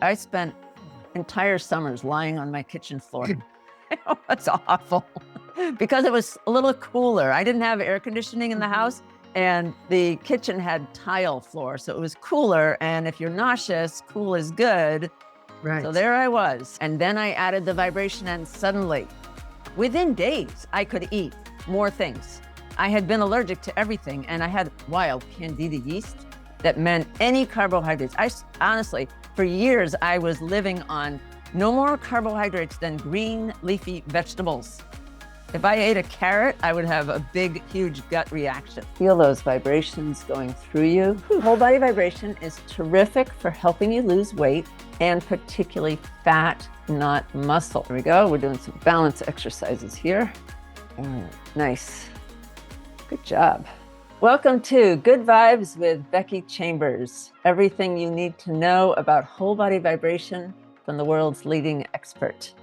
I spent entire summers lying on my kitchen floor. It's awful because it was a little cooler. I didn't have air conditioning in the house, and the kitchen had tile floor, so it was cooler. And if you're nauseous, cool is good. Right. So there I was. And then I added the vibration, and suddenly, within days, I could eat more things. I had been allergic to everything, and I had wild candida yeast that meant any carbohydrates. Honestly, for years, I was living on no more carbohydrates than green leafy vegetables. If I ate a carrot, I would have a big, huge gut reaction. Feel those vibrations going through you. Whole body vibration is terrific for helping you lose weight, and particularly fat, not muscle. Here we go. We're doing some balance exercises here. Nice. Good job. Welcome to Good Vibes with Becky Chambers. Everything you need to know about whole body vibration from the world's leading expert.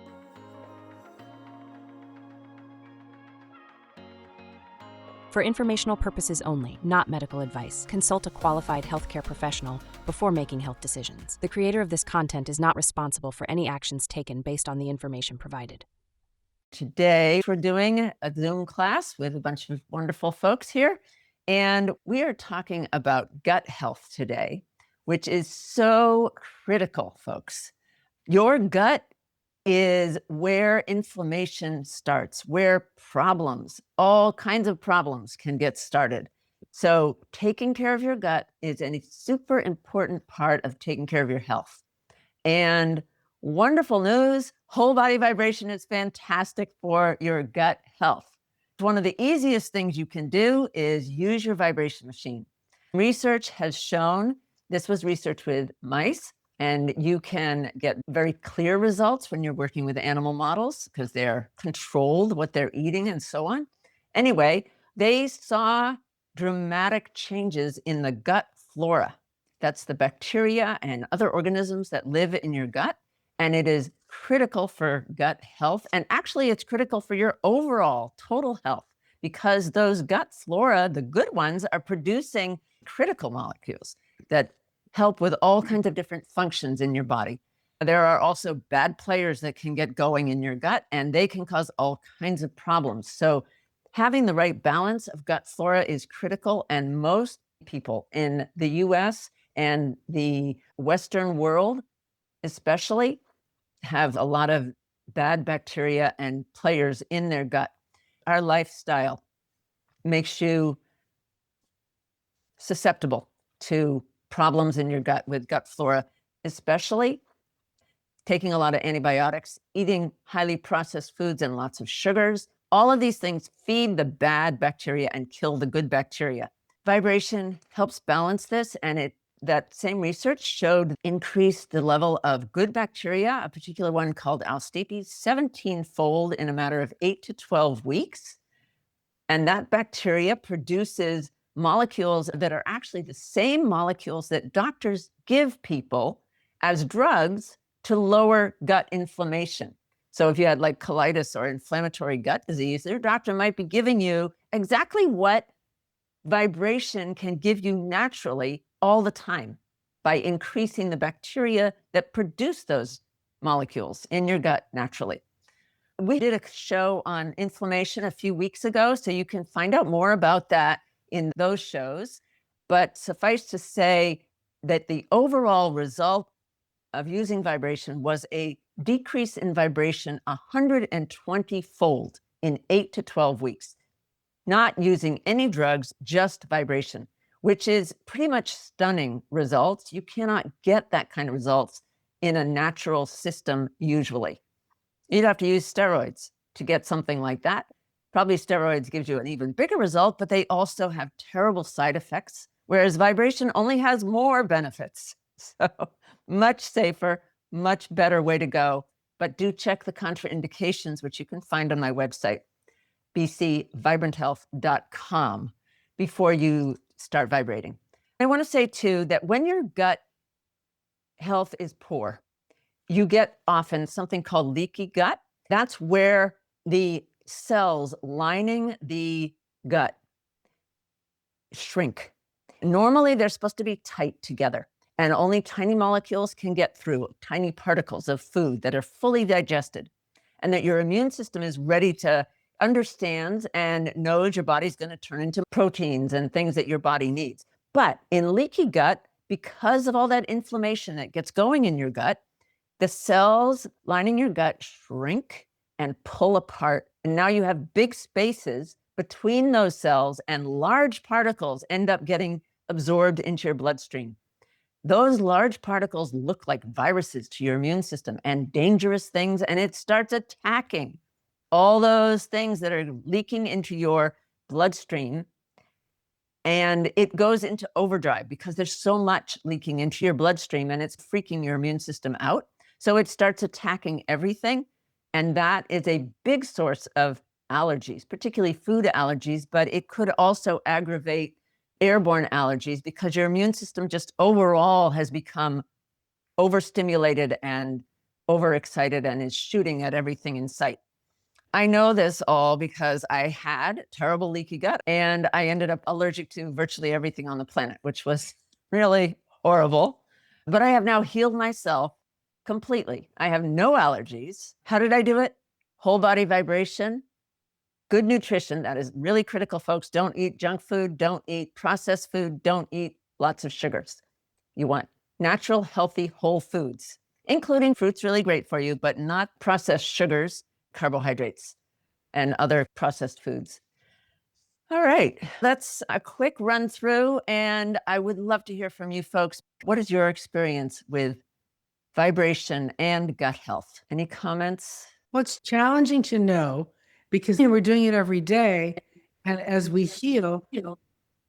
For informational purposes only, not medical advice, consult a qualified healthcare professional before making health decisions. The creator of this content is not responsible for any actions taken based on the information provided. Today, we're doing a Zoom class with a bunch of wonderful folks here, and we are talking about gut health today, which is so critical, folks. Your gut is where inflammation starts, where problems, all kinds of problems can get started. So taking care of your gut is a super important part of taking care of your health. And wonderful news, whole body vibration is fantastic for your gut health. One of the easiest things you can do is use your vibration machine. Research has shown, this was research with mice, and you can get very clear results when you're working with animal models because they're controlled what they're eating and so on. Anyway, they saw dramatic changes in the gut flora. That's the bacteria and other organisms that live in your gut. And it is critical for gut health. And actually, it's critical for your overall total health because those gut flora, the good ones, are producing critical molecules that help with all kinds of different functions in your body. There are also bad players that can get going in your gut, and they can cause all kinds of problems. So having the right balance of gut flora is critical, and most people in the US and the Western world especially have a lot of bad bacteria and players in their gut. Our lifestyle makes you susceptible to problems in your gut with gut flora, especially taking a lot of antibiotics, eating highly processed foods and lots of sugars. All of these things feed the bad bacteria and kill the good bacteria. Vibration helps balance this, and that same research showed increased the level of good bacteria, a particular one called Alistipes, 17-fold in a matter of 8 to 12 weeks. And that bacteria produces molecules that are actually the same molecules that doctors give people as drugs to lower gut inflammation. So if you had like colitis or inflammatory gut disease, your doctor might be giving you exactly what vibration can give you naturally all the time by increasing the bacteria that produce those molecules in your gut naturally. We did a show on inflammation a few weeks ago, so you can find out more about that in those shows. But suffice to say that the overall result of using vibration was a decrease in vibration 120-fold in 8 to 12 weeks. Not using any drugs, just vibration, which is pretty much stunning results. You cannot get that kind of results in a natural system usually. You'd have to use steroids to get something like that. Probably steroids gives you an even bigger result, but they also have terrible side effects, whereas vibration only has more benefits. So much safer, much better way to go. But do check the contraindications, which you can find on my website, bcvibranthealth.com, before you start vibrating. I want to say too that when your gut health is poor, you get often something called leaky gut. That's where the cells lining the gut shrink. Normally, they're supposed to be tight together. and only tiny molecules can get through, tiny particles of food that are fully digested, and that your immune system is ready to understand and knows your body's going to turn into proteins and things that your body needs. But in leaky gut, because of all that inflammation that gets going in your gut, the cells lining your gut shrink and pull apart. And now you have big spaces between those cells, and large particles end up getting absorbed into your bloodstream. Those large particles look like viruses to your immune system and dangerous things, and it starts attacking all those things that are leaking into your bloodstream. And it goes into overdrive because there's so much leaking into your bloodstream and it's freaking your immune system out. So it starts attacking everything. And that is a big source of allergies, particularly food allergies, but it could also aggravate airborne allergies because your immune system just overall has become overstimulated and overexcited and is shooting at everything in sight. I know this all because I had terrible leaky gut and I ended up allergic to virtually everything on the planet, which was really horrible. But I have now healed myself completely. I have no allergies. How did I do it? Whole body vibration, good nutrition. That is really critical, folks. Don't eat junk food. Don't eat processed food. Don't eat lots of sugars. You want natural, healthy, whole foods, including fruits, really great for you, but not processed sugars, carbohydrates, and other processed foods. All right, that's a quick run through, and I would love to hear from you folks. What is your experience with vibration and gut health? Any comments? Well, it's challenging to know because we're doing it every day. And as we heal,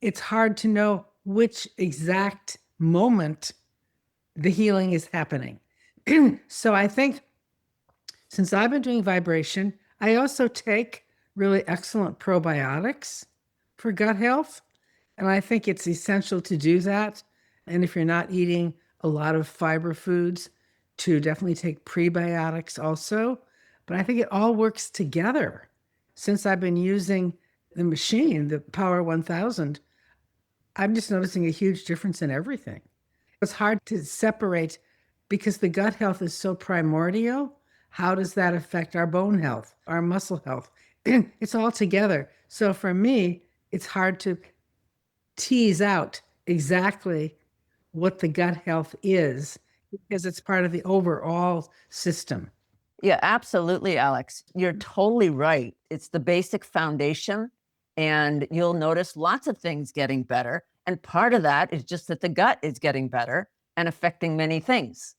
it's hard to know which exact moment the healing is happening. So I think since I've been doing vibration, I also take really excellent probiotics for gut health. And I think it's essential to do that. And if you're not eating a lot of fiber foods, to definitely take prebiotics also. But I think it all works together. Since I've been using the machine, the Power 1000, I'm just noticing a huge difference in everything. It's hard to separate because the gut health is so primordial. How does that affect our bone health, our muscle health? It's all together. So for me, it's hard to tease out exactly what the gut health is because it's part of the overall system. Yeah, absolutely, Alex. You're totally right. It's the basic foundation, and you'll notice lots of things getting better. And part of that is just that the gut is getting better and affecting many things.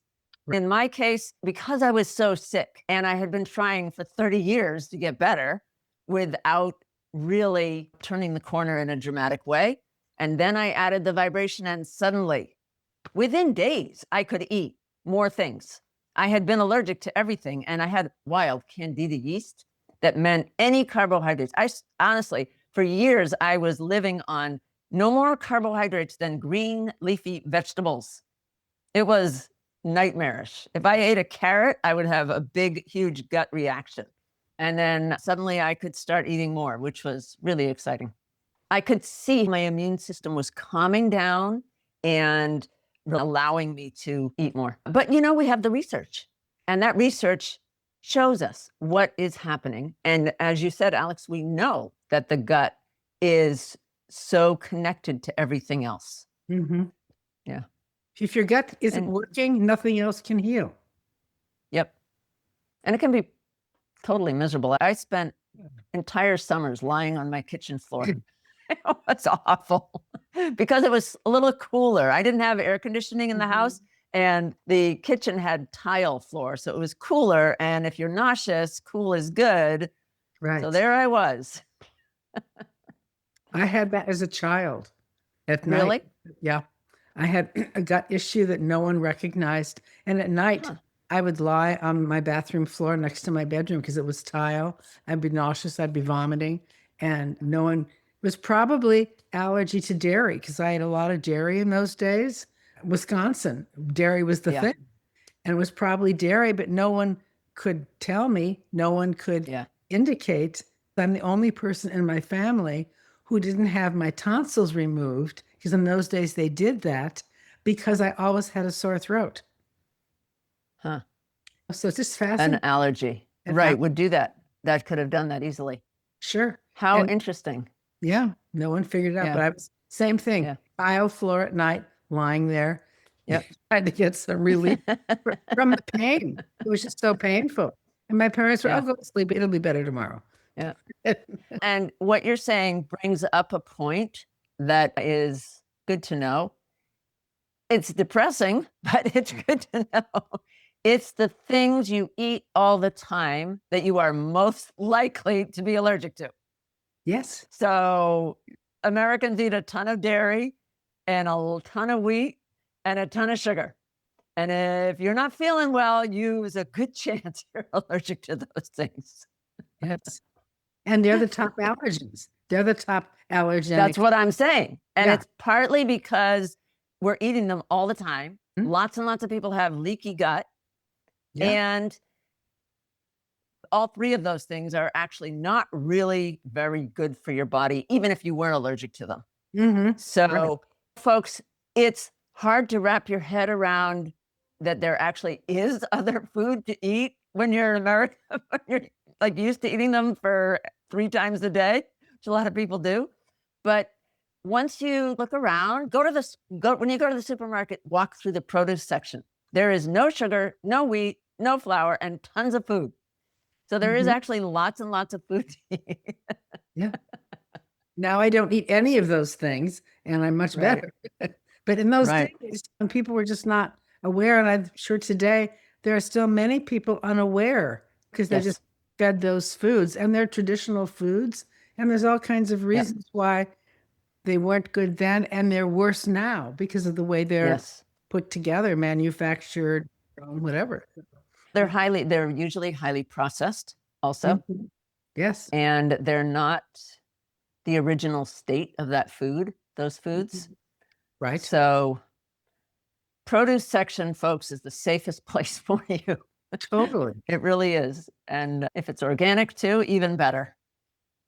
Right. In my case, because I was so sick and I had been trying for 30 years to get better without really turning the corner in a dramatic way. And then I added the vibration, and suddenly, within days, I could eat more things. I had been allergic to everything, and I had wild candida yeast that meant any carbohydrates. Honestly, for years, I was living on no more carbohydrates than green leafy vegetables. It was nightmarish. If I ate a carrot, I would have a big, huge gut reaction. And then suddenly I could start eating more, which was really exciting. I could see my immune system was calming down and allowing me to eat more. But we have the research, and that research shows us what is happening. And as you said, Alex, we know that the gut is so connected to everything else. Mm-hmm. Yeah. If your gut isn't working, nothing else can heal. Yep. And it can be totally miserable. I spent entire summers lying on my kitchen floor. That's awful because it was a little cooler. I didn't have air conditioning in the house, and the kitchen had tile floor, so it was cooler. And if you're nauseous, cool is good. Right. So there I was. I had that as a child at night. Really? Yeah. I had a gut issue that no one recognized. And at night, I would lie on my bathroom floor next to my bedroom because it was tile. I'd be nauseous. I'd be vomiting. And no one, it was probably allergy to dairy because I ate a lot of dairy in those days. Wisconsin, dairy was the thing. And it was probably dairy, but no one could tell me. No one could indicate. I'm the only person in my family who didn't have my tonsils removed, because in those days they did that, because I always had a sore throat. Huh. So it's just An fascinating. allergy. An Right. al- Would do that. That could have done that easily. Sure. How And interesting. yeah, no one figured it out, Yeah. but I was same thing. Yeah. Aisle floor at night, lying there. Yep. Trying to get some relief from the pain. It was just so painful. And my parents were, Yeah. "Oh, go to sleep. It'll be better tomorrow." Yeah. And what you're saying brings up a point that is good to know. It's depressing, but it's good to know. It's the things you eat all the time that you are most likely to be allergic to. Yes. So Americans eat a ton of dairy and a ton of wheat and a ton of sugar. And if you're not feeling well, there's a good chance you're allergic to those things. Yes. And they're the top allergens. They're the top allergenic. That's what I'm saying. And Yeah. it's partly because we're eating them all the time. Mhm. Lots and lots of people have leaky gut. Yeah. And all three of those things are actually not really very good for your body, even if you weren't allergic to them. Mhm. So, folks, it's hard to wrap your head around that there actually is other food to eat when you're in America, when you're like used to eating them for 3 times a day, which a lot of people do. But once you look around, when you go to the supermarket, walk through the produce section. There is no sugar, no wheat, no flour, and tons of food. So there is Mhm. actually lots and lots of food to eat. Yeah. Now I don't eat any of those things and I'm much Right. better. But in those Right. days, when people were just not aware, and I'm sure today there are still many people unaware because they're Yes. just fed those foods and they're traditional foods. And there's all kinds of reasons why they weren't good then and they're worse now because of the way they're Yes. put together, manufactured, whatever. They're usually highly processed also, Mhm. Yes. and they're not the original state of that food, those foods. Right. So produce section, folks, is the safest place for you. Totally. It really is. And if it's organic too, even better.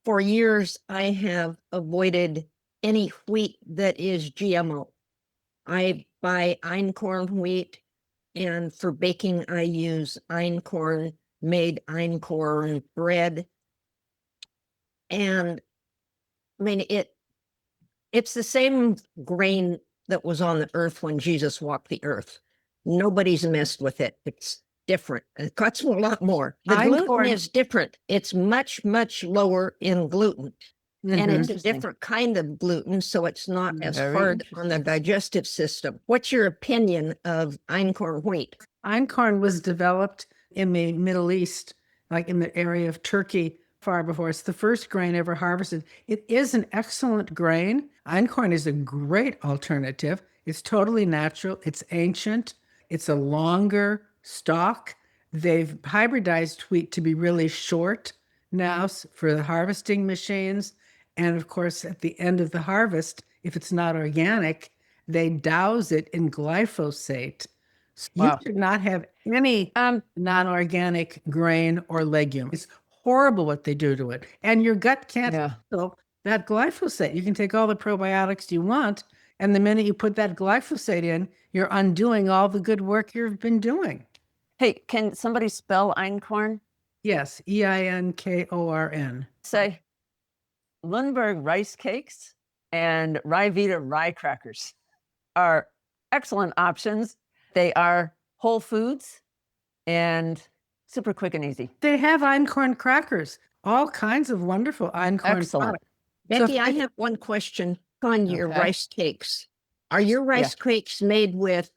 For years, I have avoided any wheat that is GMO. I buy einkorn wheat, and for baking, I use made einkorn bread. And I mean, it's the same grain that was on the earth when Jesus walked the earth. Nobody's messed with it. It's different. It costs a lot more. The gluten Einkorn- is different. It's much, much lower in gluten. And Mhm. it's a Interesting. different kind of gluten, so it's not as Very hard on the interesting. digestive system. What's your opinion of einkorn wheat? Einkorn was developed in the Middle East, like in the area of Turkey, far before. It's the first grain ever harvested. It is an excellent grain. Einkorn is a great alternative. It's totally natural. It's ancient. It's a longer stalk. They've hybridized wheat to be really short now for the harvesting machines. And of course, at the end of the harvest, if it's not organic, they douse it in glyphosate. So you Wow. should not have any non-organic grain or legume. It's horrible what they do to it. And your gut can't Yeah. handle that glyphosate. You can take all the probiotics you want, and the minute you put that glyphosate in, you're undoing all the good work you've been doing. Hey, can somebody spell einkorn? Yes, Einkorn. Say Lundberg rice cakes and Ryvita rye crackers are excellent options. They are whole foods and super quick and easy. They have einkorn crackers, all kinds of wonderful einkorn Excellent. products. So Becky, I if- have one question on your Okay. rice cakes. Are your rice cakes made with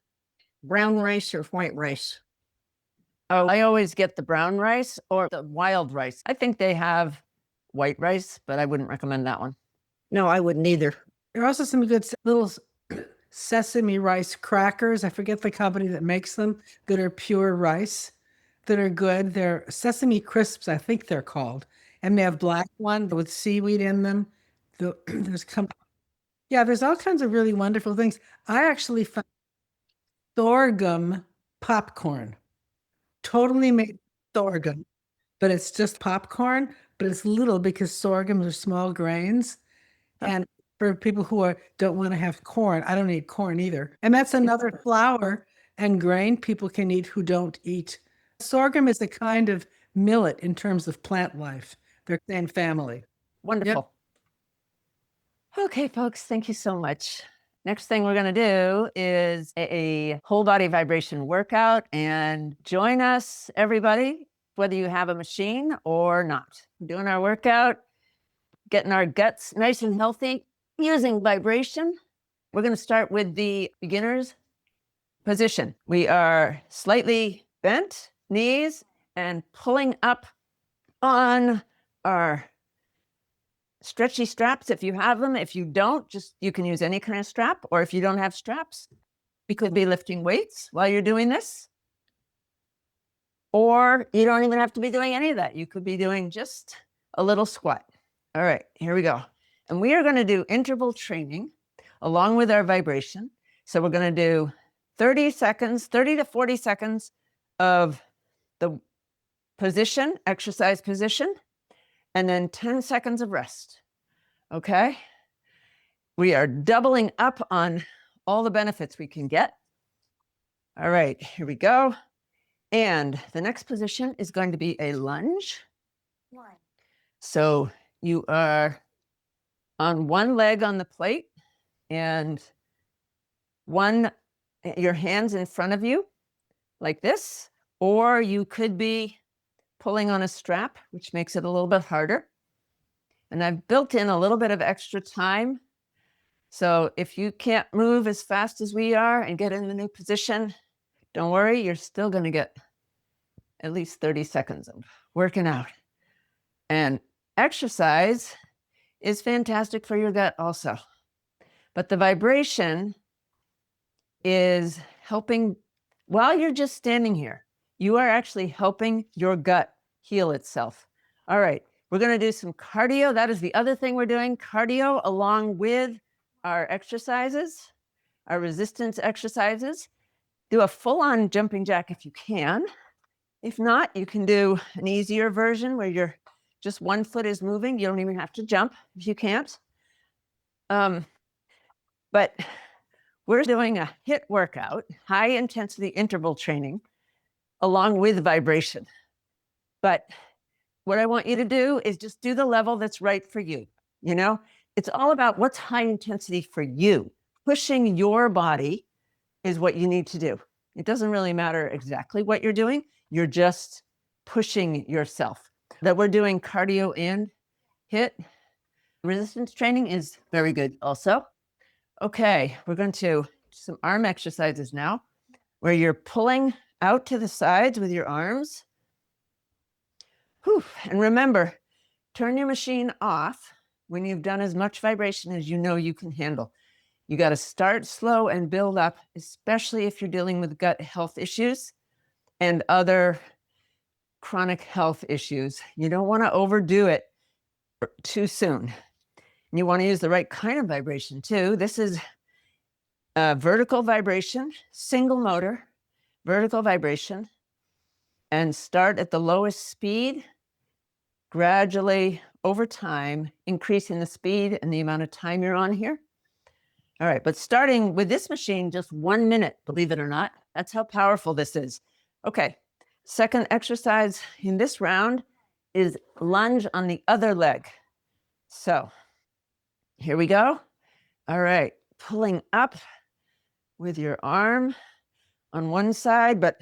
brown rice or white rice? Oh, I always get the brown rice or the wild rice. I think they have white rice, but I wouldn't recommend that one. No, I wouldn't either. There are also some good little sesame rice crackers. I forget the company that makes them, that are pure rice, that are good. They're sesame crisps, I think they're called. And they have black one with seaweed in them. There's all kinds of really wonderful things. I actually found sorghum popcorn, totally made sorghum, but it's just popcorn, but it's little because sorghums are small grains. And for people who don't want to have corn. I don't eat corn either. And that's another flour and grain people can eat who don't eat. Sorghum is a kind of millet in terms of plant life. They're the same family. Wonderful. Okay, folks, thank you so much. Next thing we're going to do is a whole body vibration workout, and join us, everybody, whether you have a machine or not. We're doing our workout, getting our guts nice and healthy using vibration. We're going to start with the beginner's position. We are slightly bent knees and pulling up on our stretchy straps if you have them. If you don't, you can use any kind of strap, or if you don't have straps, you could be lifting weights while you're doing this. Or you don't even have to be doing any of that. You could be doing just a little squat. All right, here we go. And we are going to do interval training along with our vibration. So we're going to do 30 to 40 seconds of the position, exercise position, and then 10 seconds of rest. Okay? We are doubling up on all the benefits we can get. All right, here we go. And the next position is going to be a lunge. So you are on one leg on the plate and your hands in front of you like this, or you could be pulling on a strap, which makes it a little bit harder. And I've built in a little bit of extra time. So if you can't move as fast as we are and get in the new position, don't worry, you're still going to get at least 30 seconds of working out. And exercise is fantastic for your gut also. But the vibration is helping, while you're just standing here, you are actually helping your gut heal itself. All right, we're going to do some cardio. That is the other thing we're doing, cardio along with our exercises, our resistance exercises. Do a full-on jumping jack if you can. If not, you can do an easier version where just one foot is moving. You don't even have to jump if you can't. But we're doing a HIIT workout, high intensity interval training, along with vibration. But what I want you to do is just do the level that's right for you. You know, it's all about what's high intensity for you. Pushing your body is what you need to do. It doesn't really matter exactly what you're doing. You're just pushing yourself. That we're doing cardio and HIIT. Resistance training is very good also. Okay, we're going to do some arm exercises now, where you're pulling out to the sides with your arms. Whew. And remember, turn your machine off when you've done as much vibration as you know you can handle. You got to start slow and build up, especially if you're dealing with gut health issues and other chronic health issues. You don't want to overdo it too soon. And you want to use the right kind of vibration too. This is a vertical vibration, single motor, vertical vibration, and start at the lowest speed, gradually over time, increasing the speed and the amount of time you're on here. All right, but starting with this machine, just 1 minute, believe it or not. That's how powerful this is. Okay, second exercise in this round is lunge on the other leg. So here we go. All right, pulling up with your arm on one side, but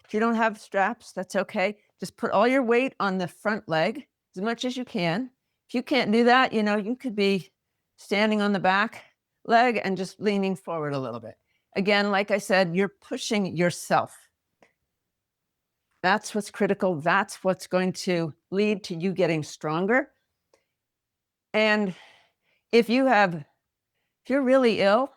if you don't have straps, that's okay. Just put all your weight on the front leg as much as you can. If you can't do that, you could be standing on the back leg and just leaning forward a little bit. Again, like I said, you're pushing yourself. That's what's critical. That's what's going to lead to you getting stronger. And if you're really ill,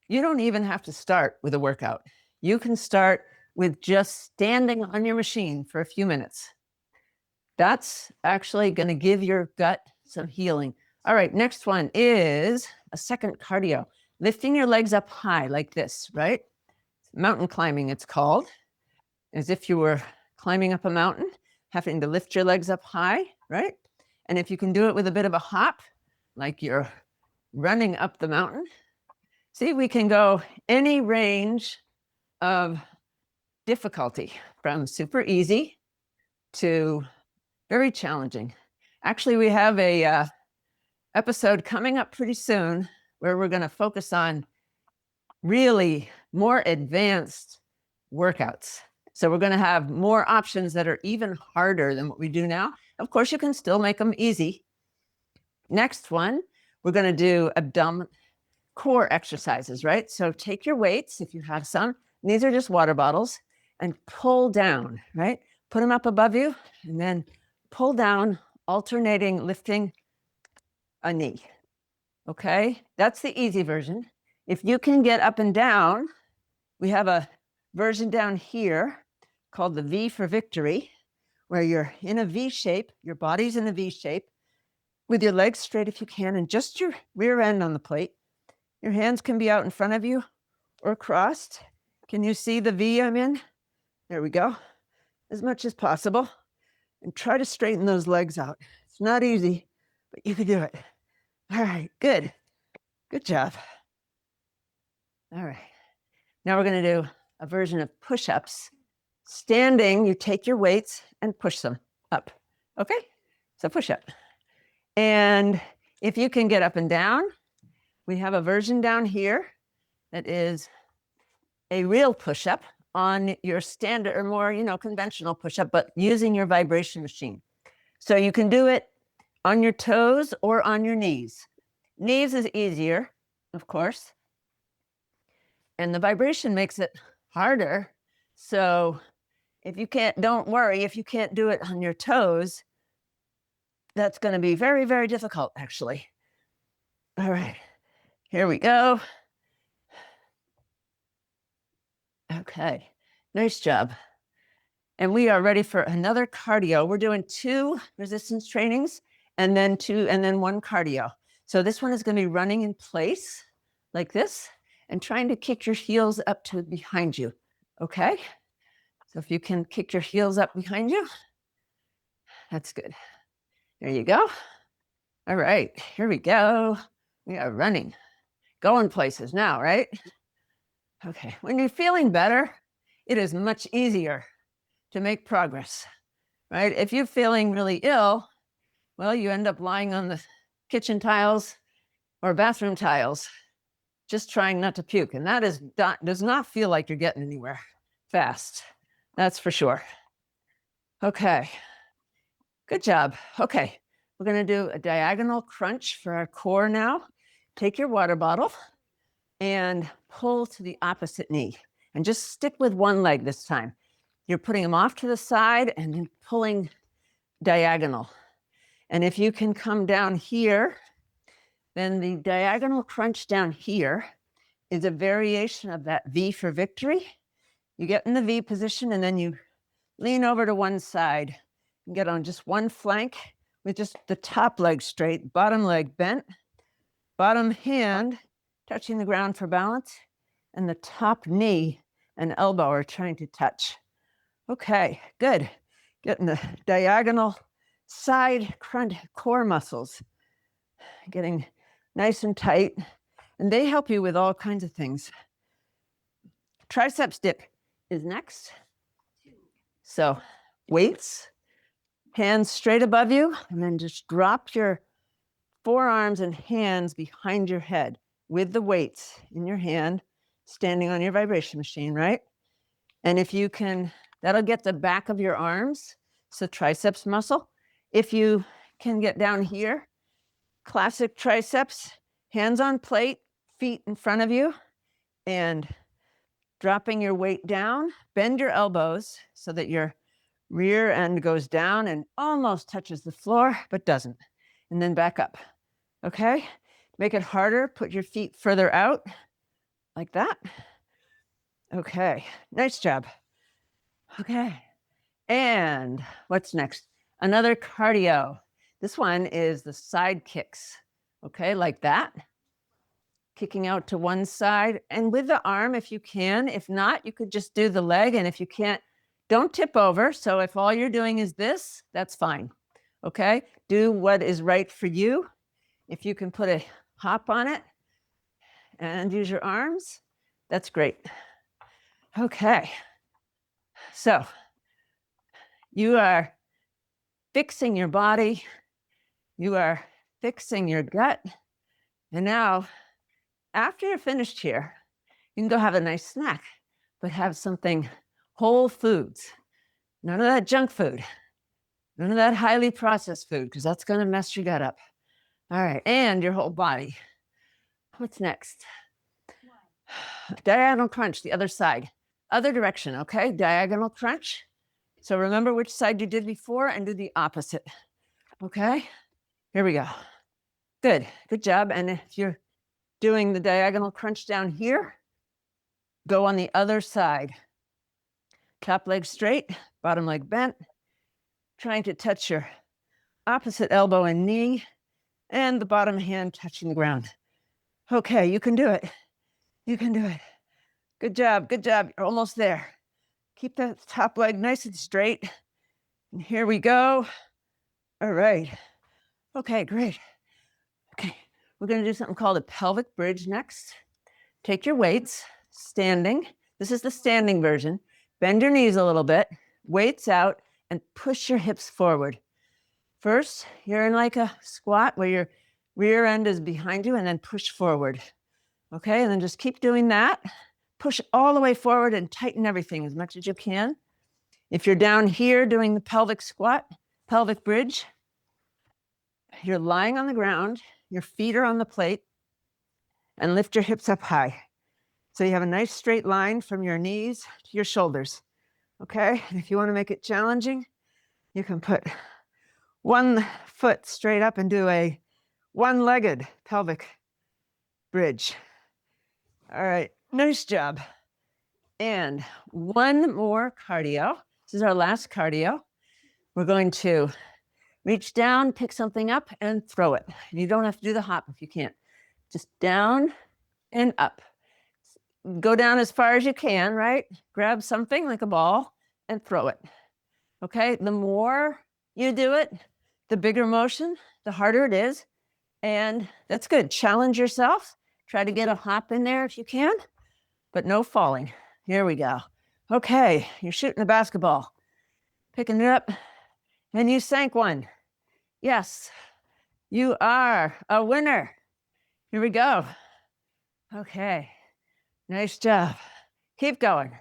you don't even have to start with a workout. You can start with just standing on your machine for a few minutes. That's actually going to give your gut some healing. All right, next one is a second cardio. Lifting your legs up high like this, right? Mountain climbing, it's called. As if you were climbing up a mountain, having to lift your legs up high, right? And if you can do it with a bit of a hop, like you're running up the mountain. See, we can go any range of difficulty, from super easy to very challenging. Actually, we have a episode coming up pretty soon where we're going to focus on really more advanced workouts. So we're going to have more options that are even harder than what we do now. Of course, you can still make them easy. Next one, we're going to do abdominal core exercises, right? So take your weights, if you have some. These are just water bottles, and pull down, right? Put them up above you, and then pull down, alternating, lifting a knee. Okay, that's the easy version. If you can get up and down, we have a version down here called the V for victory, where you're in a V shape, your body's in a V shape, with your legs straight if you can, and just your rear end on the plate. Your hands can be out in front of you or crossed. Can you see the V I'm in? There we go. As much as possible. And try to straighten those legs out. It's not easy, but you can do it. All right, good. Good job. All right. Now we're going to do a version of push-ups. Standing, you take your weights and push them up. Okay? So push-up. And if you can get up and down, we have a version down here that is a real push-up on your standard or more, conventional push-up, but using your vibration machine. So you can do it on your toes or on your knees. Knees is easier, of course. And the vibration makes it harder. So if you can't, don't worry, if you can't do it on your toes, that's going to be very, very difficult, actually. All right, here we go. Okay, nice job. And we are ready for another cardio. We're doing 2 resistance trainings and then 1 cardio. So this one is going to be running in place like this and trying to kick your heels up to behind you. Okay? So if you can kick your heels up behind you, that's good. There you go. All right, here we go. We are running, going places now, right? Okay, when you're feeling better, it is much easier to make progress, right? If you're feeling really ill, well, you end up lying on the kitchen tiles or bathroom tiles, just trying not to puke. And that does not feel like you're getting anywhere fast. That's for sure. Okay, good job. Okay, we're gonna do a diagonal crunch for our core now. Take your water bottle and pull to the opposite knee. And just stick with one leg this time. You're putting them off to the side and then pulling diagonal. And if you can come down here, then the diagonal crunch down here is a variation of that V for victory. You get in the V position and then you lean over to one side and get on just one flank with just the top leg straight, bottom leg bent, bottom hand touching the ground for balance, and the top knee and elbow are trying to touch. Okay, good. Getting the diagonal side crunch core muscles, getting nice and tight, and they help you with all kinds of things. Triceps dip is next. So weights, hands straight above you, and then just drop your forearms and hands behind your head with the weights in your hand, standing on your vibration machine, right? And if you can, that'll get the back of your arms, so triceps muscle. If you can get down here, classic triceps, hands on plate, feet in front of you, and dropping your weight down, bend your elbows so that your rear end goes down and almost touches the floor, but doesn't. And then back up, okay? Make it harder, put your feet further out, like that. Okay, nice job. Okay, and what's next? Another cardio. This one is the side kicks, okay, like that. Kicking out to one side and with the arm if you can. If not, you could just do the leg, and if you can't, don't tip over. So if all you're doing is this, that's fine, okay? Do what is right for you. If you can put a hop on it and use your arms. That's great. Okay. So you are fixing your body. You are fixing your gut. And now, after you're finished here, you can go have a nice snack, but have something whole foods. None of that junk food. None of that highly processed food, because that's going to mess your gut up. All right. And your whole body. What's next? Diagonal crunch, the other side. Other direction, okay? Diagonal crunch. So remember which side you did before and do the opposite. Okay? Here we go. Good. Good job. And if you're doing the diagonal crunch down here, go on the other side. Top leg straight, bottom leg bent. Trying to touch your opposite elbow and knee, and the bottom hand touching the ground. Okay, you can do it. You can do it. Good job, good job. You're almost there. Keep that top leg nice and straight. And here we go. All right. Okay, great. Okay, we're going to do something called a pelvic bridge next. Take your weights, standing. This is the standing version. Bend your knees a little bit, weights out, and push your hips forward. First, you're in like a squat where your rear end is behind you, and then push forward. Okay, and then just keep doing that. Push all the way forward and tighten everything as much as you can. If you're down here doing the pelvic squat, pelvic bridge, you're lying on the ground, your feet are on the plate, and lift your hips up high. So you have a nice straight line from your knees to your shoulders. Okay, and if you want to make it challenging, you can put one foot straight up and do a one-legged pelvic bridge. All right, nice job. And one more cardio. This is our last cardio. We're going to reach down, pick something up, and throw it. And you don't have to do the hop if you can't. Just down and up. Go down as far as you can, right? Grab something like a ball and throw it. Okay, the more you do it, the bigger motion, the harder it is. And that's good. Challenge yourself. Try to get a hop in there if you can, but no falling. Here we go. Okay, you're shooting a basketball. Picking it up, and you sank one. Yes, you are a winner. Here we go. Okay, nice job. Keep going.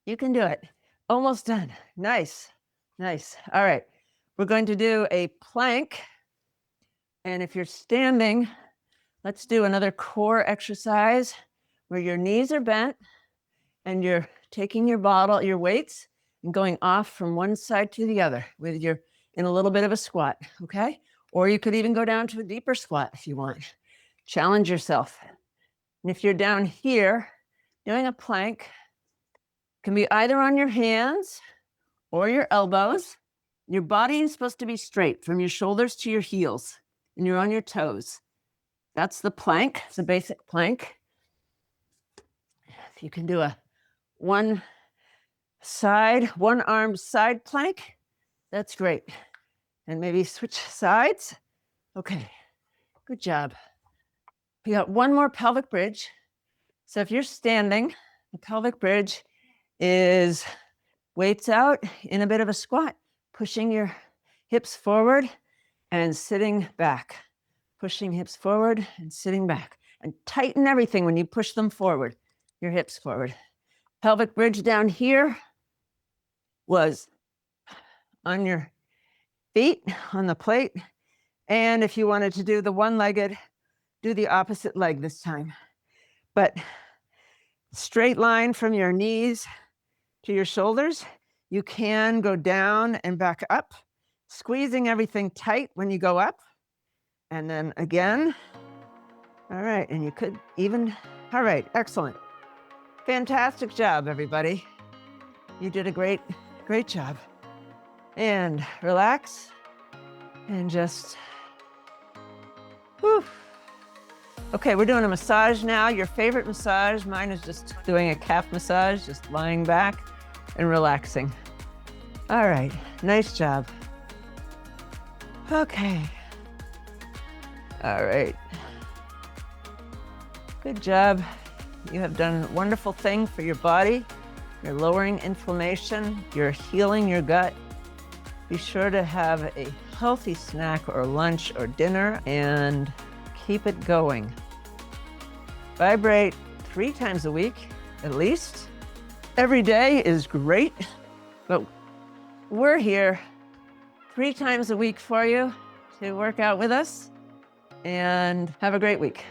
You can do it. Almost done. Nice, nice. All right, we're going to do a plank. And if you're standing, let's do another core exercise where your knees are bent and you're taking your bottle, your weights, and going off from one side to the other with your, in a little bit of a squat, okay? Or you could even go down to a deeper squat if you want. Challenge yourself. And if you're down here, doing a plank, can be either on your hands or your elbows. Your body is supposed to be straight from your shoulders to your heels, and you're on your toes. That's the plank, it's a basic plank. If you can do a one arm side plank, that's great. And maybe switch sides. Okay, good job. We got one more pelvic bridge. So if you're standing, the pelvic bridge is weights out in a bit of a squat, pushing your hips forward and sitting back. Pushing hips forward and sitting back. And tighten everything when you push them forward, your hips forward. Pelvic bridge down here was on your feet, on the plate. And if you wanted to do the one-legged, do the opposite leg this time. But straight line from your knees to your shoulders. You can go down and back up, squeezing everything tight when you go up. And then again. All right, and you could even, all right, excellent. Fantastic job, everybody. You did a great job. And relax and just, whew. Okay, we're doing a massage now. Your favorite massage. Mine is just doing a calf massage, just lying back and relaxing. All right, nice job. Okay. All right. Good job. You have done a wonderful thing for your body. You're lowering inflammation. You're healing your gut. Be sure to have a healthy snack or lunch or dinner and keep it going. Vibrate 3 times a week, at least. Every day is great, but we're here 3 times a week for you to work out with us, and have a great week.